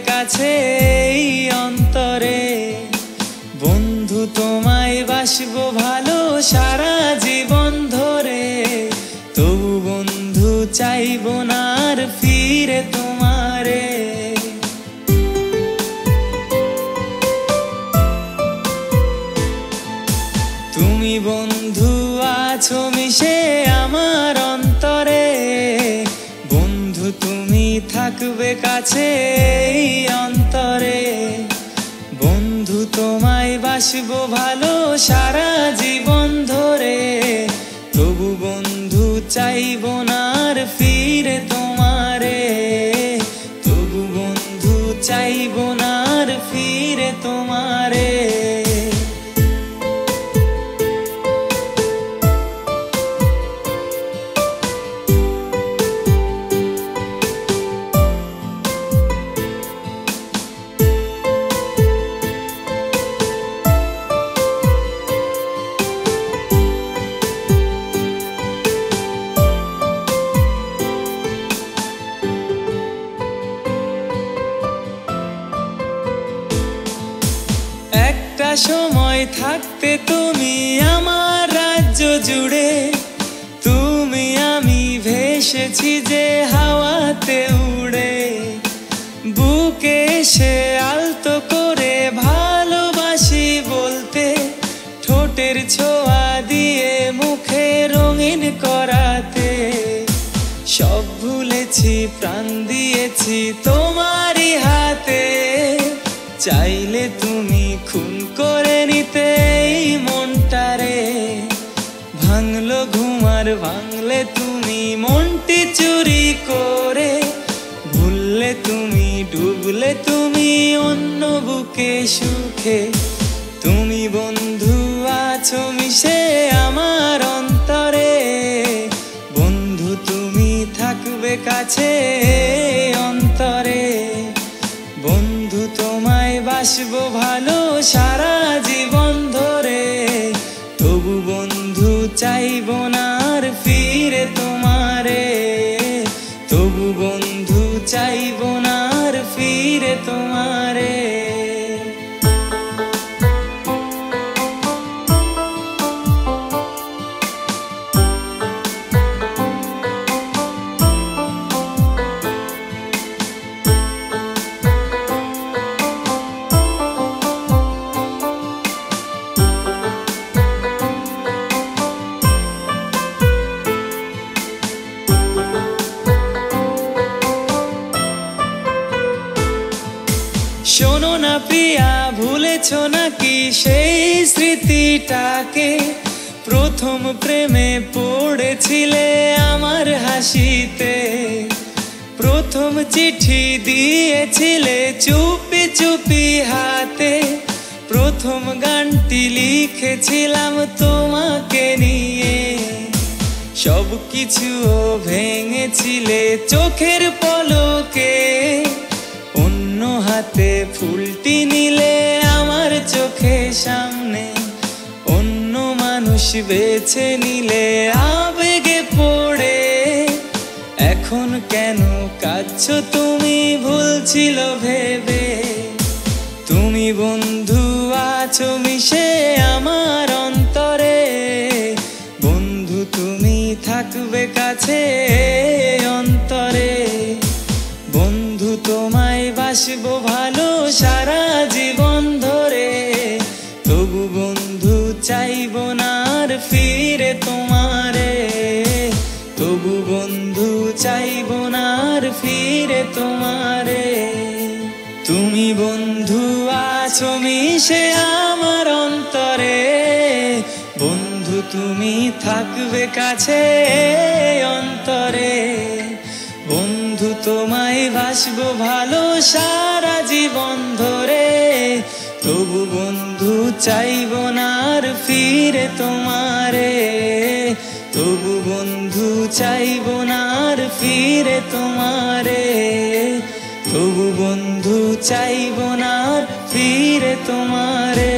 কাছে এই অন্তরে। বন্ধু তোমায় বাসবো ভালো সারা জীবন ধরে, তবু বন্ধু চাইবো না আর ফিরে তোমারে। তুমি বন্ধু আছো মিশে আমার অন্তরে, বন্ধু তুমি থাকবে কাছে এই অন্তরে। বন্ধু তোমায় বাসবো ভালো সারা জীবন ধরে, তবু বন্ধু চাইবো না আর ফিরে তোমারে, তবু বন্ধু চাইবো না আর ফিরে তোমারে। একটা সময় থাকতে তুমি আমার রাজ্য জুড়ে, তুমি আমি ভেসেছি যে হাওয়াতে উড়ে। বুকে এসে আলতো করে ভালোবাসি বলতে, ঠোঁটের ছোঁয়া দিয়ে মুখে রঙিন করাতে। সব ভুলেছি প্রাণ দিয়েছি তোমারই হাতে, চাইলে তুমি খুন করে নিতে এই মনটারে। ভাঙলো ঘুমার ভাঙলে তুমি মনটি চুরি করে, ভুললে তুমি ডুবলে তুমি অন্য বুকে সুখে। তুমি বন্ধু আছো মিশে আমার অন্তরে, বন্ধু তুমি থাকবে কাছে অন্তরে। বন্ধু তোমায় বাসবো ভালো সারা জীবন ধরে, তবু বন্ধু চাইবো না আর ফিরে তোমারে, তবু বন্ধু চাইবো না আর ফিরে তোমারে। শোনো না প্রিয়া, ভুলেছো নাকি সেই স্মৃতিটাকে? প্রথম প্রেমে পড়েছিলে আমার হাসিতে, প্রথম চিঠি দিয়েছিলে চুপি চুপি হাতে। প্রথম গানটি লিখেছিলাম তোমাকে নিয়ে, সব কিছু ভেঙেছিলে চোখের পলকে। অন্য হাতে ফুলটি নিলে আমার চোখের সামনে, অন্য মানুষ বেছে নিলে আবেগে পড়ে। এখন কেন কাঁদছো তুমি ভুল ছিল ভেবে? তুমি বন্ধু আছো মিশে আমার অন্তরে, বন্ধু তুমি থাকবে কাছে অন্তরে। বন্ধু তোমায় বাসবো ভালো সারা জীবন ধরে, তবু বন্ধু চাইবো না আর ফিরে তোমারে, তবু বন্ধু চাইবো না আর ফিরে তোমারে। তুমি বন্ধু আছো মিশে আমার অন্তরে, বন্ধু তুমি থাকবে কাছে অন্তরে। বন্ধু তোমায় বাসবো ভালো সারা জীবন ধরে, তবু বন্ধু চাইবো না আর ফিরে তোমারে, তবু বন্ধু চাইবো না আর ফিরে তোমারে, তবু বন্ধু চাইবো না আর ফিরে তোমারে।